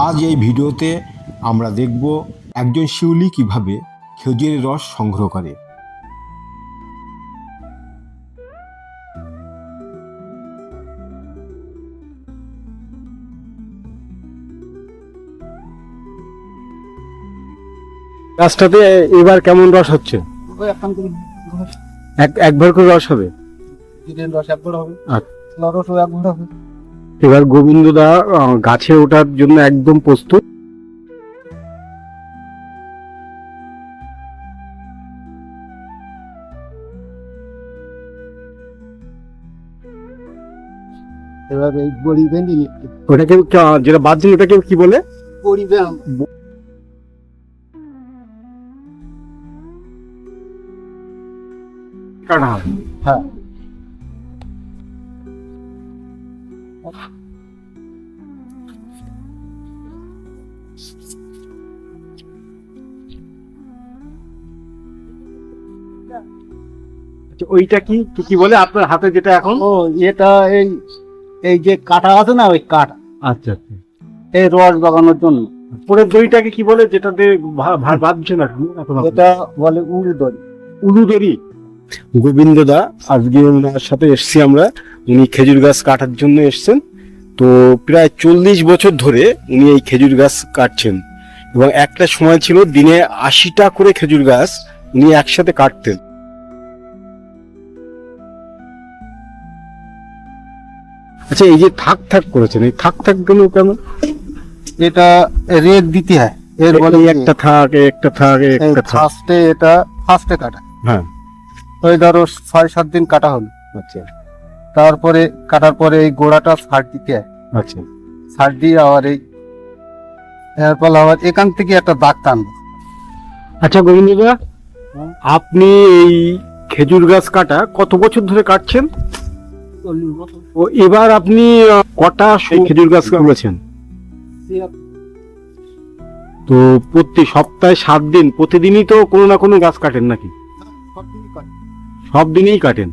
আজ এই ভিডিওতে আমরা দেখব একজন শিউলি কিভাবে খেজুরের রস সংগ্রহ করে। গাছটাতে এবার কেমন রস হচ্ছে? একবার করে রস হবে। এবার গোবিন্দদা গাছে ওঠার জন্য একদম প্রস্তুত। এবার এই বড়ি বেঁধে ওটাকে যেটা বাদ দিন ওটাকে কি বলে? বড়ি ব্যায়াম কাটা হবে। হ্যাঁ ওইটা কি কি বলে আপনার হাতে যেটা এখন? ও এটা এই এই যে কাটা আছে না ওই কাটা, আচ্ছা আচ্ছা। এই রস লাগানোর জন্য। পরের দড়িটাকে কি বলে যেটাতে বাঁধছে না? এটা বলে উড়ু দড়ি। উলুদড়ি। গোবিন্দদা আজকে ওনার সাথে এসছি আমরা, উনি খেজুর গাছ কাটার জন্য এসছেন। তো প্রায় 40 বছর ধরে উনি এই খেজুর গাছ কাটছেন এবং একটা সময় ছিল দিনে 80টা করে খেজুর গাছ উনি একসাথে কাটতেন। আচ্ছা, এই যে থাক থাক করেছেন, এই থাক থাক গুলো কেমন? এটা রেট দিতে হয়, এর বলে একটা থাক একটা থাক একটা থাক। ফার্স্টে এটা ফার্স্টে কাটা, হ্যাঁ ওই ধরো 6-7 দিন কাটা হলো। আচ্ছা তারপরে কাটার পরে এই গোড়াটা ছাড় দিতে হয়, আচ্ছা। ছাড় দিয়ে আবার এই এরপর আবার এখান থেকে একটা দাগ টানবো। আচ্ছা গোবিন্দদা, আপনি এই খেজুর গাছ কাটা কত বছর ধরে কাটছেন? 40 বছর। ও এবার আপনি কটা খেজুর গাছ করেছেন? তো প্রতি সপ্তাহে 7 দিন প্রতিদিনই তো কোনো না কোনো গাছ কাটেন নাকি? সব দিনেই কাটেন?